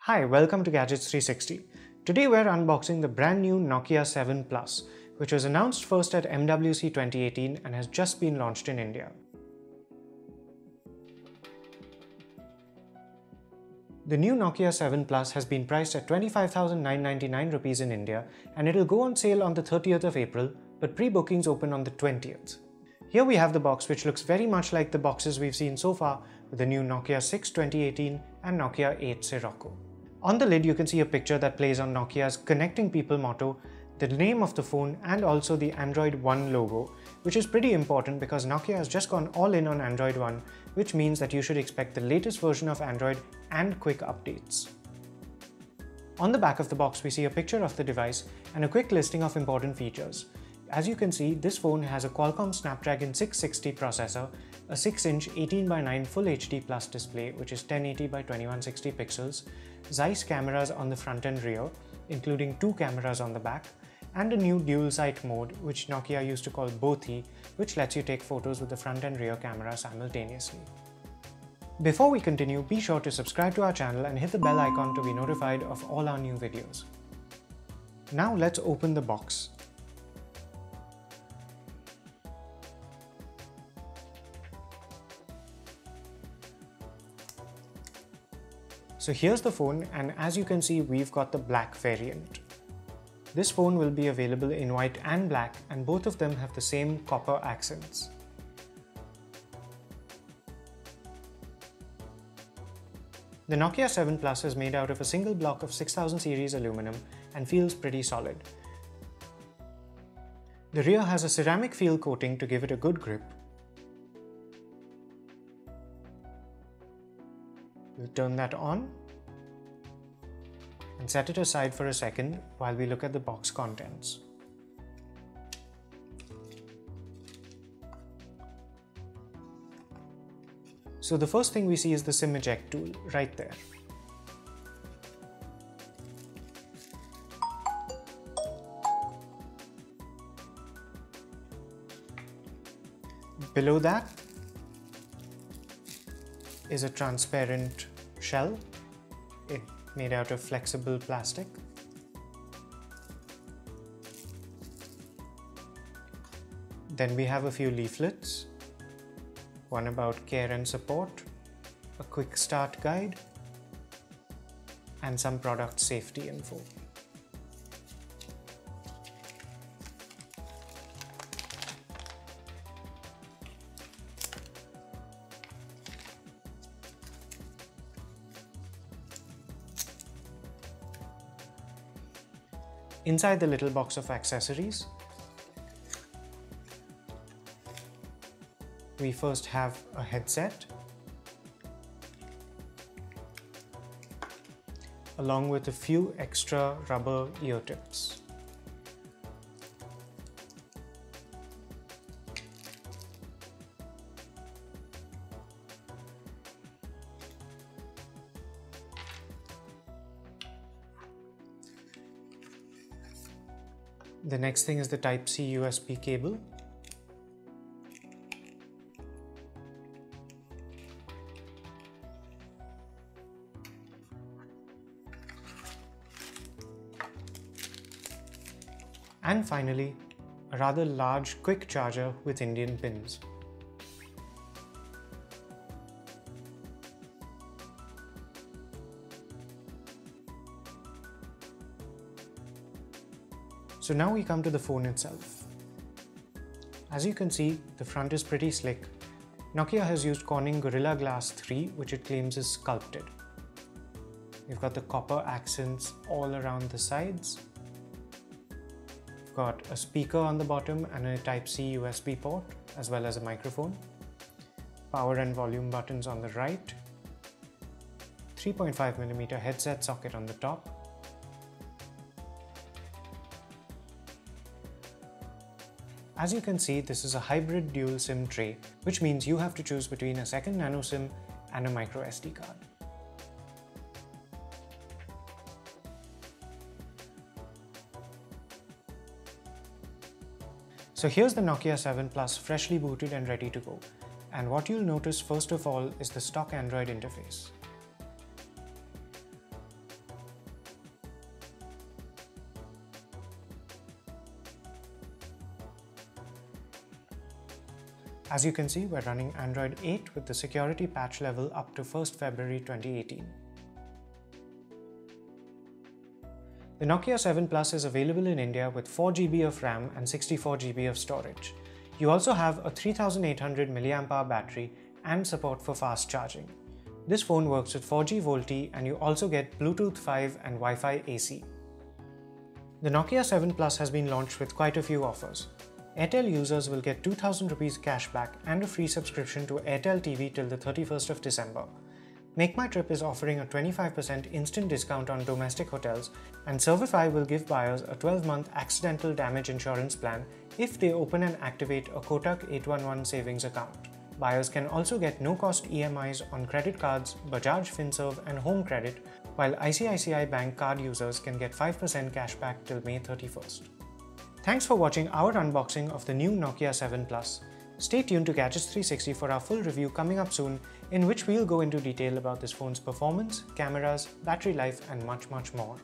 Hi, welcome to Gadgets 360. Today we're unboxing the brand new Nokia 7 Plus, which was announced first at MWC 2018 and has just been launched in India. The new Nokia 7 Plus has been priced at 25,999 rupees in India and it'll go on sale on the 30th of April, but pre-bookings open on the 20th. Here we have the box, which looks very much like the boxes we've seen so far with the new Nokia 6 2018 and Nokia 8 Sirocco. On the lid you can see a picture that plays on Nokia's Connecting People motto, the name of the phone and also the Android One logo, which is pretty important because Nokia has just gone all in on Android One, which means that you should expect the latest version of Android and quick updates. On the back of the box we see a picture of the device and a quick listing of important features. As you can see, this phone has a Qualcomm Snapdragon 660 processor, a 6-inch 18:9 Full HD Plus display which is 1080 by 2160 pixels, Zeiss cameras on the front and rear, including 2 cameras on the back, and a new dual sight mode which Nokia used to call Bothi, which lets you take photos with the front and rear camera simultaneously. Before we continue, be sure to subscribe to our channel and hit the bell icon to be notified of all our new videos. Now let's open the box. So here's the phone, and as you can see we've got the black variant. This phone will be available in white and black, and both of them have the same copper accents. The Nokia 7 Plus is made out of a single block of 6000 series aluminum and feels pretty solid. The rear has a ceramic feel coating to give it a good grip. We'll turn that on and set it aside for a second while we look at the box contents. So the first thing we see is the SIM eject tool right there. Below that is a transparent shell, made out of flexible plastic. Then we have a few leaflets, one about care and support, a quick start guide, and some product safety info. Inside the little box of accessories, we first have a headset, along with a few extra rubber ear tips. The next thing is the Type-C USB cable. And finally, a rather large quick charger with Indian pins. So now we come to the phone itself. As you can see, the front is pretty slick. Nokia has used Corning Gorilla Glass 3, which it claims is sculpted. We've got the copper accents all around the sides. We've got a speaker on the bottom and a Type-C USB port, as well as a microphone. Power and volume buttons on the right. 3.5mm headset socket on the top. As you can see, this is a hybrid dual SIM tray, which means you have to choose between a second nano SIM and a micro SD card. So here's the Nokia 7 Plus freshly booted and ready to go. And what you'll notice first of all is the stock Android interface. As you can see, we're running Android 8 with the security patch level up to 1st February 2018. The Nokia 7 Plus is available in India with 4GB of RAM and 64GB of storage. You also have a 3800 mAh battery and support for fast charging. This phone works with 4G VoLTE and you also get Bluetooth 5 and Wi-Fi AC. The Nokia 7 Plus has been launched with quite a few offers. Airtel users will get 2000 rupees cashback and a free subscription to Airtel TV till the 31st of December. MakeMyTrip is offering a 25% instant discount on domestic hotels, and Servify will give buyers a 12-month accidental damage insurance plan if they open and activate a Kotak 811 savings account. Buyers can also get no-cost EMIs on credit cards, Bajaj Finserv and Home Credit, while ICICI Bank card users can get 5% cashback till May 31st. Thanks for watching our unboxing of the new Nokia 7 Plus. Stay tuned to Gadgets 360 for our full review coming up soon, in which we'll go into detail about this phone's performance, cameras, battery life and much more.